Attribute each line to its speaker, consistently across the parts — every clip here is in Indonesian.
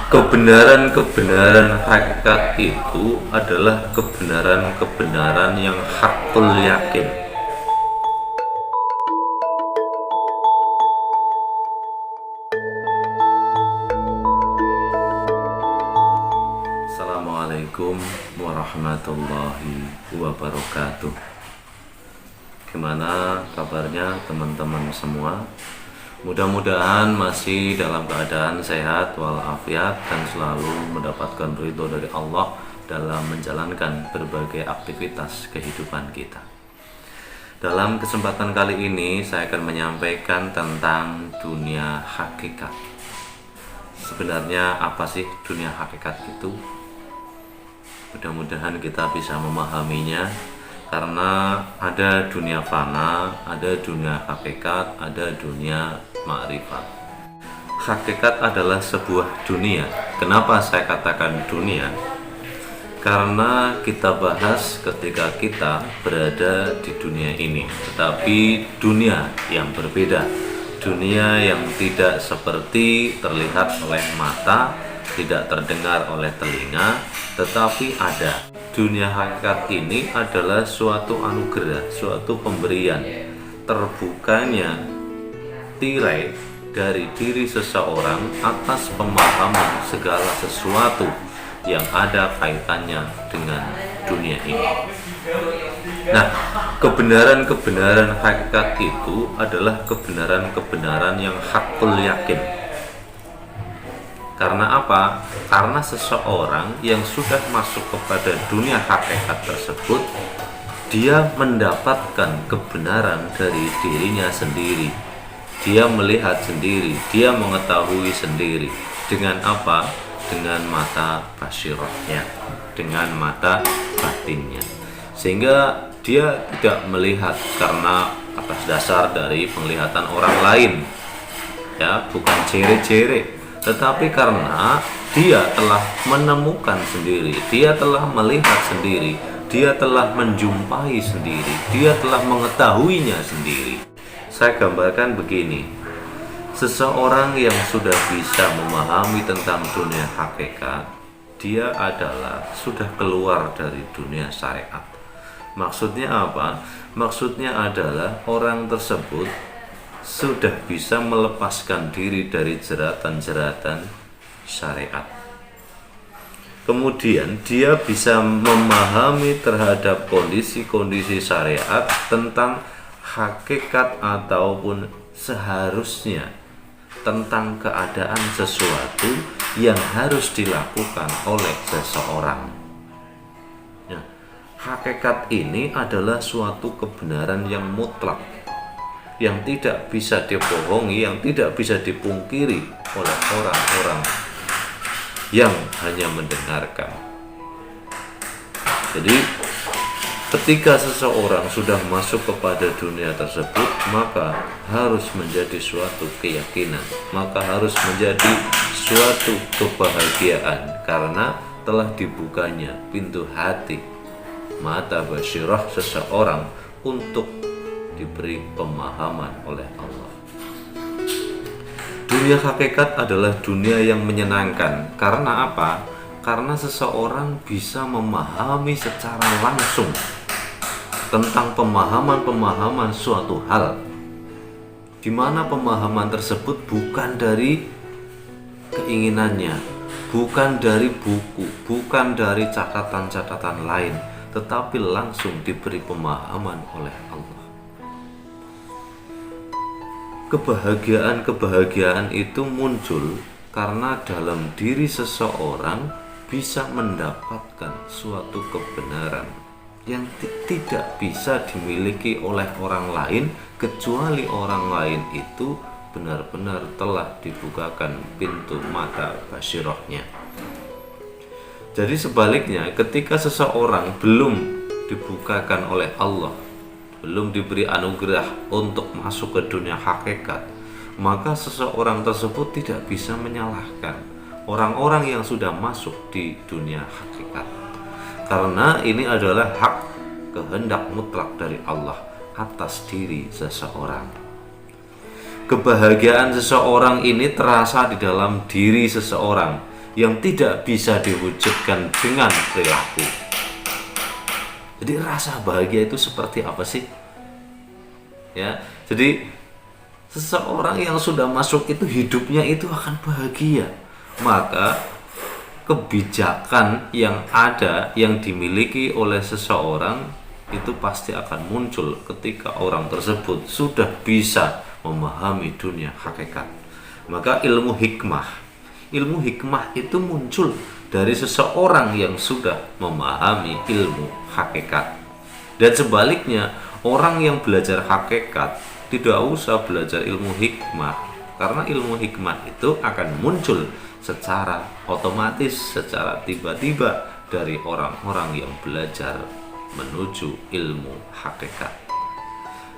Speaker 1: Kebenaran-kebenaran hakikat itu adalah kebenaran-kebenaran yang hakul yakin. Assalamualaikum warahmatullahi wabarakatuh. Gimana kabarnya teman-teman semua? Mudah-mudahan masih dalam keadaan sehat walafiat dan selalu mendapatkan ridho dari Allah dalam menjalankan berbagai aktivitas kehidupan kita. Dalam kesempatan kali ini saya akan menyampaikan tentang dunia hakikat. Sebenarnya apa sih dunia hakikat itu? Mudah-mudahan kita bisa memahaminya, karena ada dunia fana, ada dunia hakikat, ada dunia makrifat. Hakikat adalah sebuah dunia. Kenapa saya katakan dunia? Karena kita bahas ketika kita berada di dunia ini, tetapi dunia yang berbeda, dunia yang tidak seperti terlihat oleh mata, tidak terdengar oleh telinga, tetapi ada. Dunia hakikat ini adalah suatu anugerah, suatu pemberian, terbukanya tirai dari diri seseorang atas pemahaman segala sesuatu yang ada kaitannya dengan dunia ini. Nah, kebenaran-kebenaran hakikat itu adalah kebenaran-kebenaran yang hakul yakin. Karena apa? Karena seseorang yang sudah masuk kepada dunia hakikat tersebut, dia mendapatkan kebenaran dari dirinya sendiri. Dia melihat sendiri, dia mengetahui sendiri. Dengan apa? Dengan mata basyirahnya, dengan mata batinnya. Sehingga dia tidak melihat karena atas dasar dari penglihatan orang lain, ya, bukan cere-cere, tetapi karena dia telah menemukan sendiri, dia telah melihat sendiri, dia telah menjumpai sendiri, dia telah mengetahuinya sendiri. Saya gambarkan begini, seseorang yang sudah bisa memahami tentang dunia hakikat, dia adalah sudah keluar dari dunia syariat. Maksudnya apa? Maksudnya adalah orang tersebut sudah bisa melepaskan diri dari jeratan-jeratan syariat. Kemudian dia bisa memahami terhadap kondisi-kondisi syariat tentang hakikat ataupun seharusnya tentang keadaan sesuatu yang harus dilakukan oleh seseorang. Ya, hakikat ini adalah suatu kebenaran yang mutlak, yang tidak bisa dibohongi, yang tidak bisa dipungkiri oleh orang-orang yang hanya mendengarkan. Jadi ketika seseorang sudah masuk kepada dunia tersebut, maka harus menjadi suatu keyakinan, maka harus menjadi suatu kebahagiaan, karena telah dibukanya pintu hati, mata basyirah seseorang untuk diberi pemahaman oleh Allah. Dunia hakikat adalah dunia yang menyenangkan. Karena apa? Karena seseorang bisa memahami secara langsung tentang pemahaman-pemahaman suatu hal, di mana pemahaman tersebut bukan dari keinginannya, bukan dari buku, bukan dari catatan-catatan lain, tetapi langsung diberi pemahaman oleh Allah. Kebahagiaan-kebahagiaan itu muncul karena dalam diri seseorang bisa mendapatkan suatu kebenaran yang tidak bisa dimiliki oleh orang lain, kecuali orang lain itu benar-benar telah dibukakan pintu mata basyirahnya. Jadi sebaliknya, ketika seseorang belum dibukakan oleh Allah, belum diberi anugerah untuk masuk ke dunia hakikat, maka seseorang tersebut tidak bisa menyalahkan orang-orang yang sudah masuk di dunia hakikat, karena ini adalah hak kehendak mutlak dari Allah atas diri seseorang. Kebahagiaan seseorang ini terasa di dalam diri seseorang, yang tidak bisa diwujudkan dengan perilaku. Jadi rasa bahagia itu seperti apa sih? Ya, jadi seseorang yang sudah masuk itu hidupnya itu akan bahagia. Maka kebijakan yang ada yang dimiliki oleh seseorang itu pasti akan muncul ketika orang tersebut sudah bisa memahami dunia hakikat. Maka ilmu hikmah itu muncul dari seseorang yang sudah memahami ilmu hakikat. Dan sebaliknya, orang yang belajar hakikat tidak usah belajar ilmu hikmah, karena ilmu hikmah itu akan muncul secara otomatis, secara tiba-tiba dari orang-orang yang belajar menuju ilmu hakikat.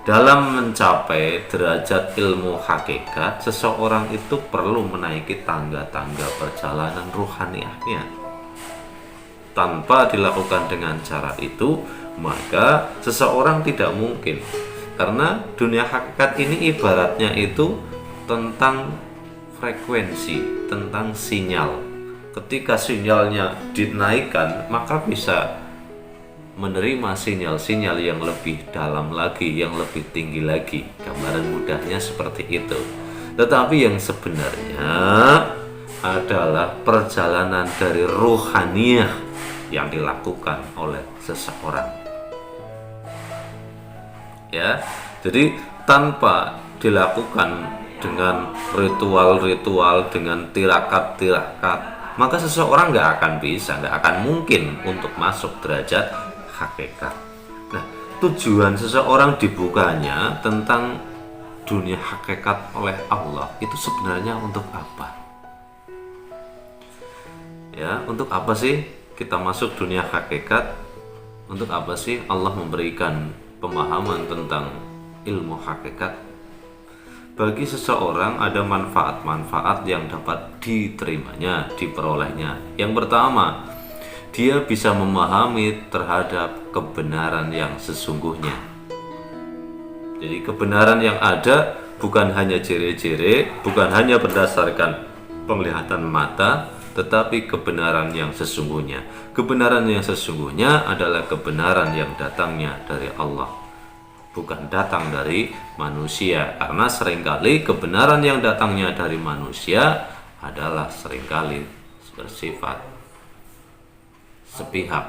Speaker 1: Dalam mencapai derajat ilmu hakikat, seseorang itu perlu menaiki tangga-tangga perjalanan ruhaniahnya. Tanpa dilakukan dengan cara itu, maka seseorang tidak mungkin. Karena dunia hakikat ini ibaratnya itu tentang frekuensi, tentang sinyal. Ketika sinyalnya dinaikkan, maka bisa menerima sinyal-sinyal yang lebih dalam lagi, yang lebih tinggi lagi. Gambaran mudahnya seperti itu. Tetapi yang sebenarnya adalah perjalanan dari ruhaniah yang dilakukan oleh seseorang. Ya, jadi tanpa dilakukan dengan ritual-ritual, dengan tirakat-tirakat, maka seseorang nggak akan bisa, nggak akan mungkin untuk masuk derajat hakikat. Nah, tujuan seseorang dibukanya tentang dunia hakikat oleh Allah itu sebenarnya untuk apa? Ya, untuk apa sih kita masuk dunia hakikat? Untuk apa sih Allah memberikan pemahaman tentang ilmu hakikat? Bagi seseorang ada manfaat-manfaat yang dapat diterimanya, diperolehnya. Yang pertama, dia bisa memahami terhadap kebenaran yang sesungguhnya. Jadi kebenaran yang ada bukan hanya jere-jere, bukan hanya berdasarkan penglihatan mata, tetapi kebenaran yang sesungguhnya. Kebenaran yang sesungguhnya adalah kebenaran yang datangnya dari Allah, bukan datang dari manusia. Karena seringkali kebenaran yang datangnya dari manusia adalah seringkali bersifat sepihak,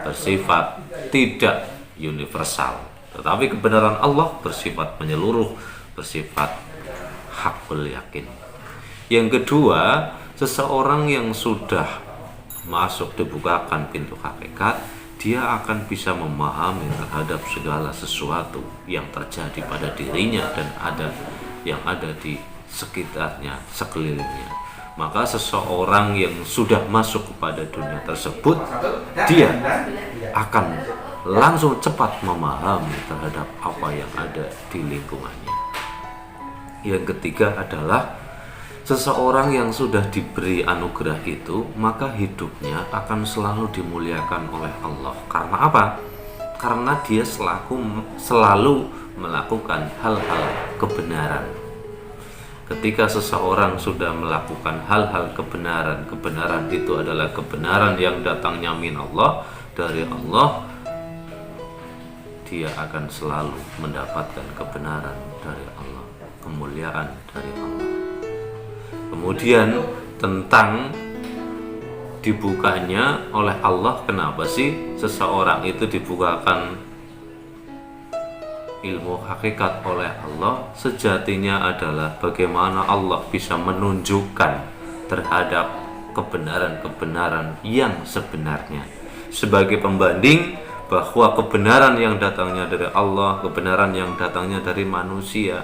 Speaker 1: bersifat tidak universal. Tetapi kebenaran Allah bersifat menyeluruh, bersifat hakul yakin. Yang kedua, seseorang yang sudah masuk dibukakan pintu hakikat, dia akan bisa memahami terhadap segala sesuatu yang terjadi pada dirinya dan yang ada di sekitarnya, sekelilingnya. Maka seseorang yang sudah masuk kepada dunia tersebut, dia akan langsung cepat memahami terhadap apa yang ada di lingkungannya. Yang ketiga adalah seseorang yang sudah diberi anugerah itu, maka hidupnya akan selalu dimuliakan oleh Allah. Karena apa? Karena dia selalu melakukan hal-hal kebenaran. Ketika seseorang sudah melakukan hal-hal kebenaran, kebenaran itu adalah kebenaran yang datangnya min Allah, dari Allah, dia akan selalu mendapatkan kebenaran dari Allah, kemuliaan dari Allah. Kemudian tentang dibukanya oleh Allah, kenapa sih seseorang itu dibukakan ilmu hakikat oleh Allah? Sejatinya adalah bagaimana Allah bisa menunjukkan terhadap kebenaran-kebenaran yang sebenarnya, sebagai pembanding bahwa kebenaran yang datangnya dari Allah, kebenaran yang datangnya dari manusia,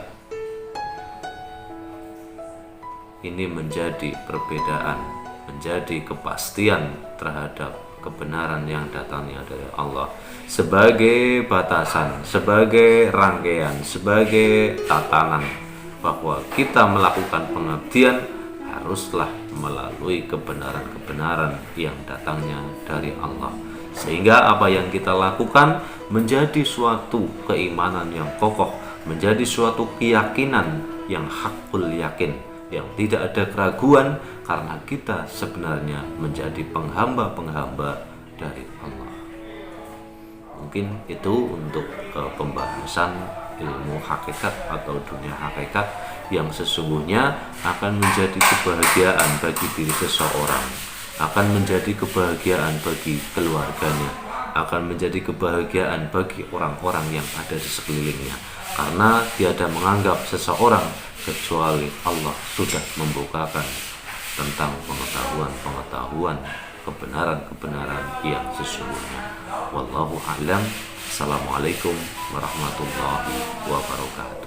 Speaker 1: ini menjadi perbedaan, menjadi kepastian terhadap kebenaran yang datangnya dari Allah, sebagai batasan, sebagai rangkaian, sebagai tatanan bahwa kita melakukan pengabdian haruslah melalui kebenaran-kebenaran yang datangnya dari Allah, sehingga apa yang kita lakukan menjadi suatu keimanan yang kokoh, menjadi suatu keyakinan yang hakul yakin, yang tidak ada keraguan, karena kita sebenarnya menjadi penghamba-penghamba dari Allah. Mungkin itu untuk pembahasan ilmu hakikat atau dunia hakikat yang sesungguhnya akan menjadi kebahagiaan bagi diri seseorang, akan menjadi kebahagiaan bagi keluarganya, akan menjadi kebahagiaan bagi orang-orang yang ada di sekelilingnya, karena tiada menganggap seseorang kecuali Allah sudah membukakan tentang pengetahuan kebenaran-kebenaran yang sesungguhnya. Wallahu a'lam. Assalamualaikum warahmatullahi wabarakatuh.